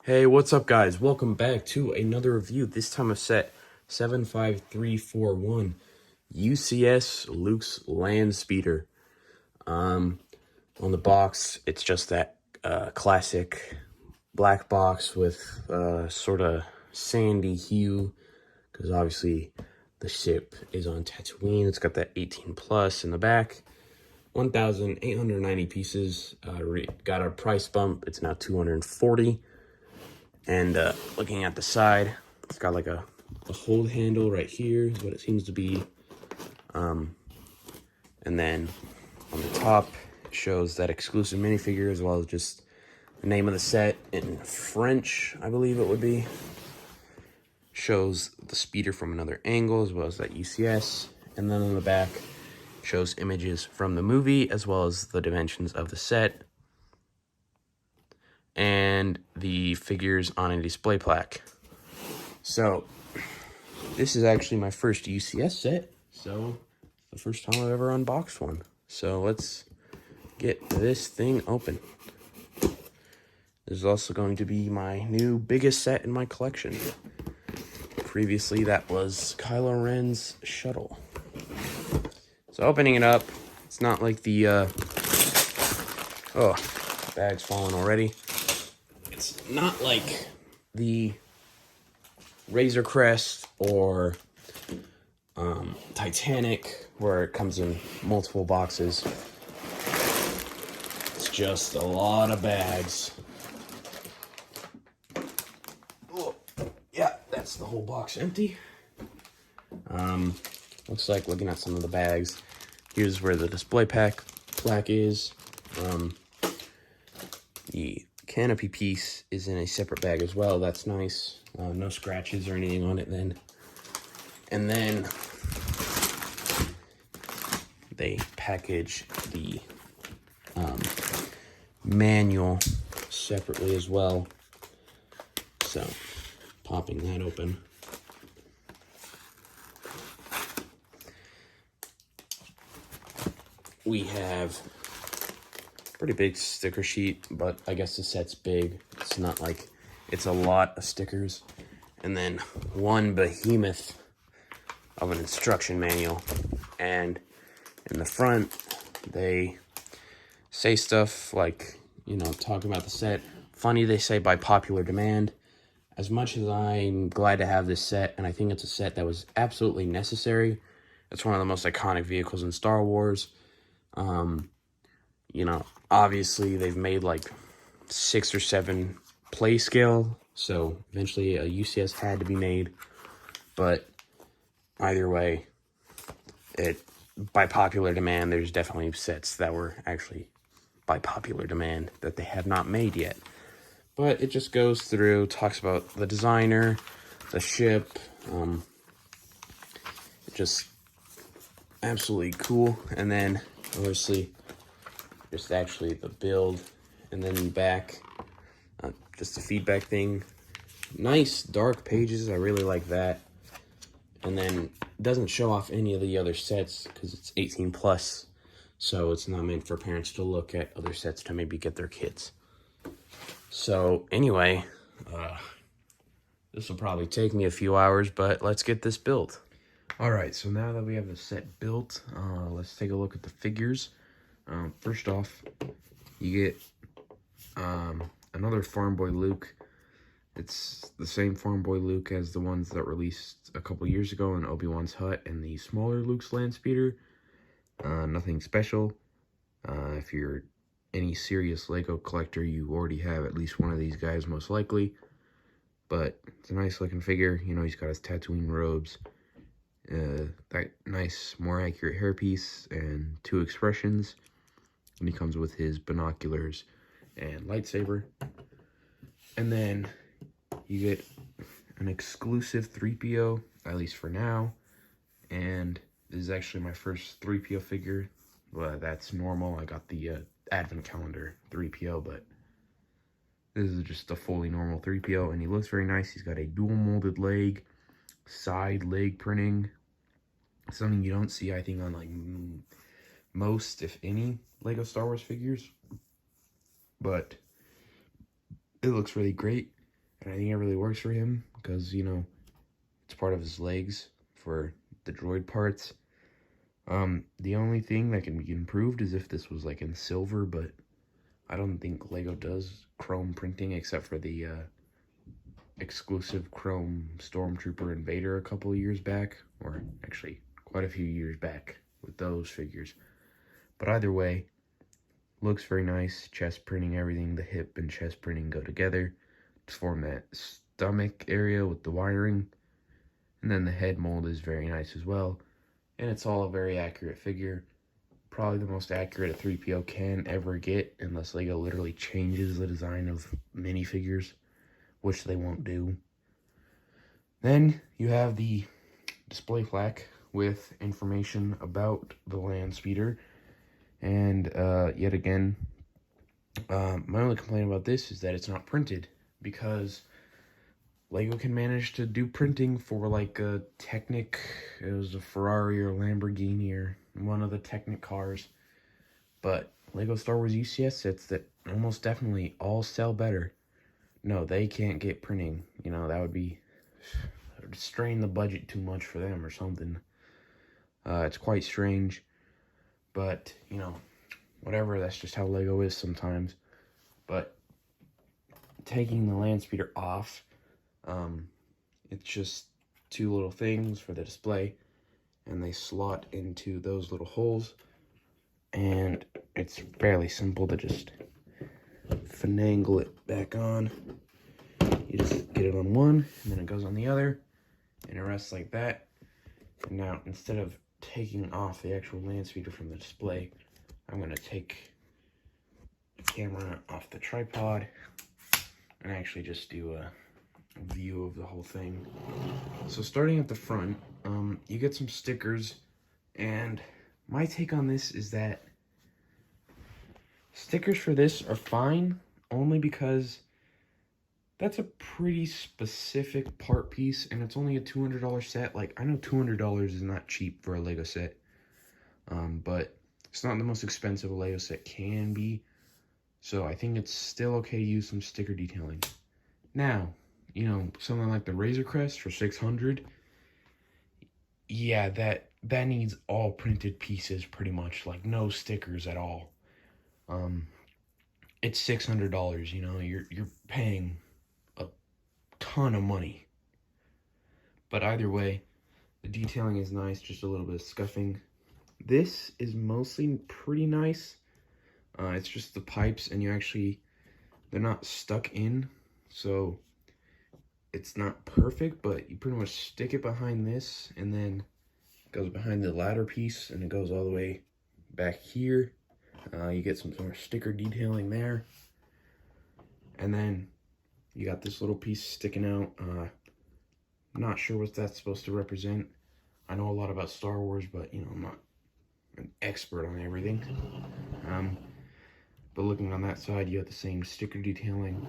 Hey, what's up, guys? Welcome back to another review. This time of set 75341 UCS Luke's Landspeeder. On the box, it's just that classic black box with sort of sandy hue, because obviously the ship is on Tatooine. It's got that 18 plus in the back. 1,890 pieces. Got a price bump. It's now 240. And looking at the side, it's got like a hold handle right here is what it seems to be. And then on the top, it shows that exclusive minifigure as well as just the name of the set in French, I believe it would be. Shows the speeder from another angle as well as that UCS. And then on the back, shows images from the movie as well as the dimensions of the set. And the figures on a display plaque. So, this is actually my first UCS set, so the first time I've ever unboxed one. So let's get this thing open. This is also going to be my new biggest set in my collection. Previously, that was Kylo Ren's shuttle. So opening it up, it's not like the, oh, the bag's falling already. It's not like the Razor Crest or Titanic, where it comes in multiple boxes. It's just a lot of bags. Oh, yeah, that's the whole box empty. Looks like, looking at some of the bags, here's where the display plaque is. The canopy piece is in a separate bag as well. That's nice. No scratches or anything on it then. And then they package the manual separately as well. So, popping that open. We have pretty big sticker sheet, but I guess the set's big. It's not like it's a lot of stickers. And then one behemoth of an instruction manual. And in the front, they say stuff like, you know, talking about the set. Funny, they say by popular demand. As much as I'm glad to have this set, and I think it's a set that was absolutely necessary. It's one of the most iconic vehicles in Star Wars. You know, obviously they've made like 6 or 7 play scale, so eventually a UCS had to be made. But either way, by popular demand, there's definitely sets that were actually by popular demand that they have not made yet. But it just goes through, talks about the designer, the ship, just absolutely cool. And then obviously just actually the build, and then in back, just the feedback thing. Nice dark pages, I really like that. And then it doesn't show off any of the other sets because it's 18 plus, so it's not meant for parents to look at other sets to maybe get their kids. So anyway, this will probably take me a few hours, but let's get this built. All right, so now that we have the set built, let's take a look at the figures. First off, you get another Farm Boy Luke. It's the same Farm Boy Luke as the ones that released a couple years ago in Obi-Wan's hut and the smaller Luke's Landspeeder. Nothing special. If you're any serious Lego collector, you already have at least one of these guys, most likely. But it's a nice looking figure. You know, he's got his Tatooine robes. That nice, more accurate hairpiece and 2 expressions. And he comes with his binoculars and lightsaber. And then you get an exclusive 3PO, at least for now. And this is actually my first 3PO figure. Well, that's normal. I got the Advent Calendar 3PO, but this is just a fully normal 3PO. And he looks very nice. He's got a dual molded leg, side leg printing. Something you don't see, I think, on like most, if any, Lego Star Wars figures. But it looks really great. and I think it really works for him because, you know, it's part of his legs for the droid parts. The only thing that can be improved is if this was like in silver, but I don't think Lego does chrome printing except for the exclusive chrome Stormtrooper and Vader a couple of years back, or actually quite a few years back with those figures. But either way, looks very nice. Chest printing, everything, the hip and chest printing go together to form that stomach area with the wiring. And then the head mold is very nice as well. And it's all a very accurate figure. Probably the most accurate a 3PO can ever get, unless Lego literally changes the design of minifigures, which they won't do. Then you have the display plaque with information about the Landspeeder. And yet again, my only complaint about this is that it's not printed, because Lego can manage to do printing for like a Technic, it was a Ferrari or Lamborghini or one of the Technic cars, but Lego Star Wars UCS sets that almost definitely all sell better. No, they can't get printing, you know, that would strain the budget too much for them or something. It's quite strange, but, you know, whatever, that's just how Lego is sometimes. But taking the Landspeeder off, it's just two little things for the display, and they slot into those little holes, and it's fairly simple to just finagle it back on. You just get it on one, and then it goes on the other, and it rests like that. And now, instead of taking off the actual Landspeeder from the display, I'm going to take the camera off the tripod and actually just do a view of the whole thing. So starting at the front, you get some stickers, and my take on this is that stickers for this are fine, only because that's a pretty specific part piece, and it's only a $200 set. Like, I know $200 is not cheap for a Lego set, but it's not the most expensive a Lego set can be, so I think it's still okay to use some sticker detailing. Now, you know, something like the Razor Crest for $600, yeah, that needs all printed pieces pretty much, like no stickers at all. It's $600, you know, you're paying a ton of money. But either way, the detailing is nice, just a little bit of scuffing. This is mostly pretty nice. It's just the pipes, and they're not stuck in, so it's not perfect, but you pretty much stick it behind this, and then it goes behind the ladder piece, and it goes all the way back here. You get some more sticker detailing there, and then you got this little piece sticking out. I'm not sure what that's supposed to represent. I know a lot about Star Wars, but, you know, I'm not an expert on everything. But looking on that side, you have the same sticker detailing,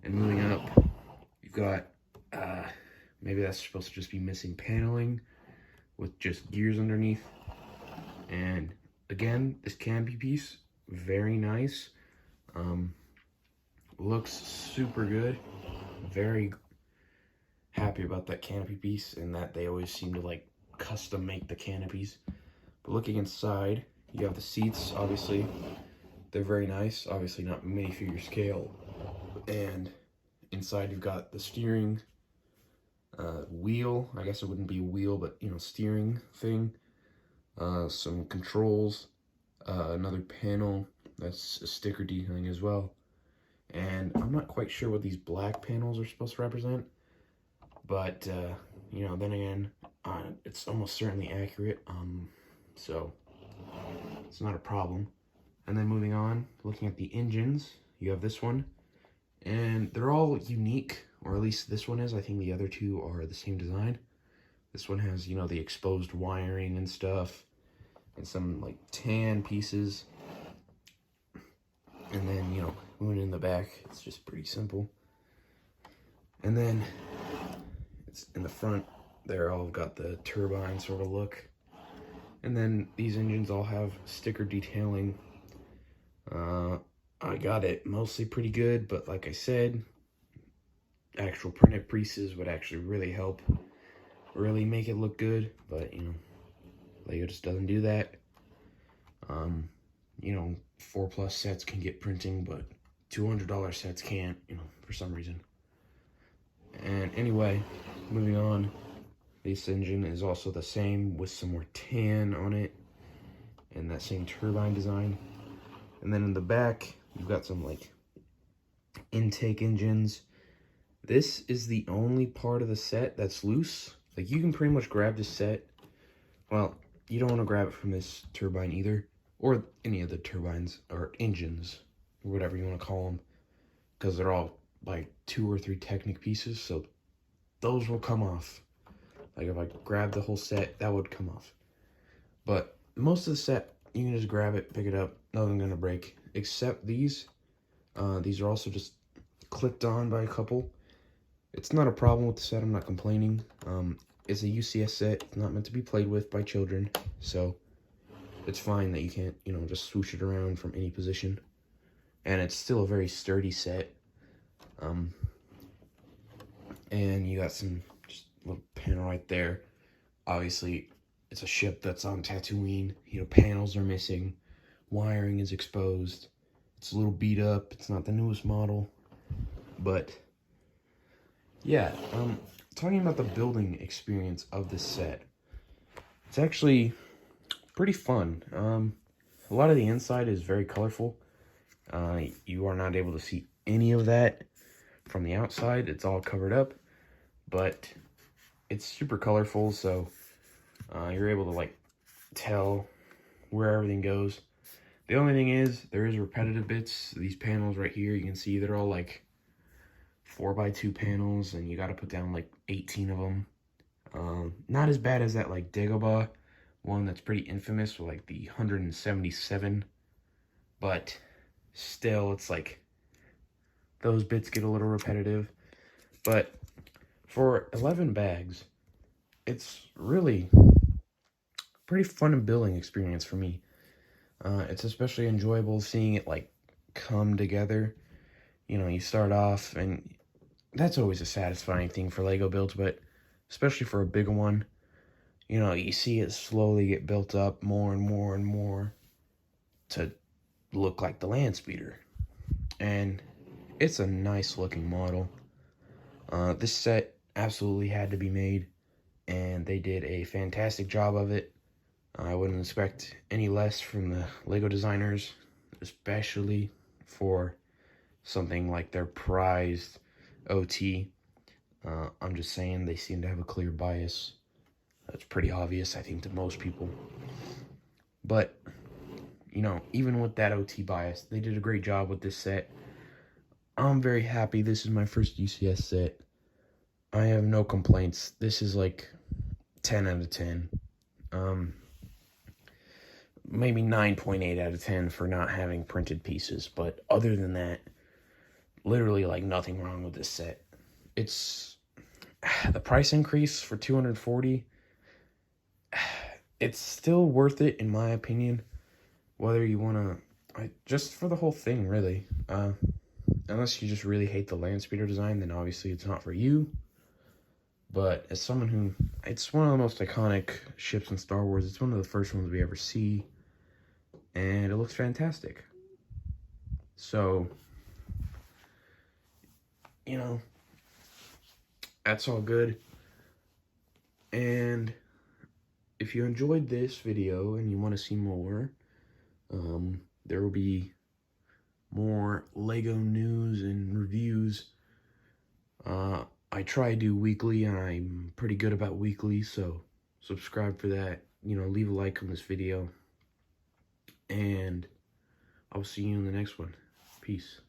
and moving up, you've got, maybe that's supposed to just be missing paneling with just gears underneath. And again, this canopy piece, very nice. Looks super good. Very happy about that canopy piece, and that they always seem to like custom make the canopies. But looking inside, you have the seats, obviously. They're very nice, obviously not minifigure scale. And inside you've got the steering wheel. I guess it wouldn't be a wheel, but, you know, steering thing. Some controls, another panel that's a sticker detailing as well. And I'm not quite sure what these black panels are supposed to represent, but you know, then again, it's almost certainly accurate, so it's not a problem. And then moving on, looking at the engines, you have this one, and they're all unique, or at least this one is. I think the other two are the same design. This one has, you know, the exposed wiring and stuff, and some like tan pieces. And then, you know, moving in the back, it's just pretty simple. And then it's in the front, they're all got the turbine sort of look. And then these engines all have sticker detailing. I got it mostly pretty good, but like I said, actual printed pieces would actually really help, really make it look good. But, you know, Lego just doesn't do that. You know, 4+ sets can get printing, but $200 sets can't, you know, for some reason. And anyway, moving on, this engine is also the same with some more tan on it and that same turbine design. And then in the back, you've got some like intake engines. This is the only part of the set that's loose. Like, you can pretty much grab this set. Well, you don't want to grab it from this turbine either, or any of the turbines or engines, or whatever you want to call them, because they're all like 2 or 3 Technic pieces, so those will come off. Like, if I grab the whole set, that would come off. But most of the set, you can just grab it, pick it up, nothing's gonna break, except these. These are also just clipped on by a couple. It's not a problem with the set, I'm not complaining. It's a UCS set, it's not meant to be played with by children, so it's fine that you can't, you know, just swoosh it around from any position. And it's still a very sturdy set. And you got some just little panel right there. Obviously, it's a ship that's on Tatooine. You know, panels are missing, wiring is exposed. It's a little beat up. It's not the newest model, but yeah. Talking about the building experience of this set, it's actually pretty fun. A lot of the inside is very colorful. You are not able to see any of that from the outside. It's all covered up, but it's super colorful, so you're able to like tell where everything goes. The only thing is, there is repetitive bits. These panels right here, you can see they're all like 4x2 panels, and you got to put down like 18 of them. Not as bad as that like Dagobah one that's pretty infamous with like the 177, but still, it's like those bits get a little repetitive. But for 11 bags, it's really pretty fun and building experience for me. It's especially enjoyable seeing it like come together. You know, you start off, and that's always a satisfying thing for Lego builds, but especially for a bigger one, you know, you see it slowly get built up more and more and more to look like the Landspeeder. And it's a nice looking model. This set absolutely had to be made, and they did a fantastic job of it. I wouldn't expect any less from the Lego designers, especially for something like their prized OT. I'm just saying, they seem to have a clear bias. That's pretty obvious, I think, to most people. But, you know, even with that OT bias, they did a great job with this set. I'm very happy. This is my first UCS set. I have no complaints. This is like 10 out of 10. Maybe 9.8 out of 10 for not having printed pieces. But other than that, literally like nothing wrong with this set. It's the price increase for $240. It's still worth it, in my opinion, whether you want to, just for the whole thing, really. Unless you just really hate the Landspeeder design, then obviously it's not for you. But as someone who, it's one of the most iconic ships in Star Wars. It's one of the first ones we ever see, and it looks fantastic. So, you know, that's all good. And if you enjoyed this video and you want to see more, there will be more Lego news and reviews. I try to do weekly, and I'm pretty good about weekly, so subscribe for that. You know, leave a like on this video, and I'll see you in the next one. Peace.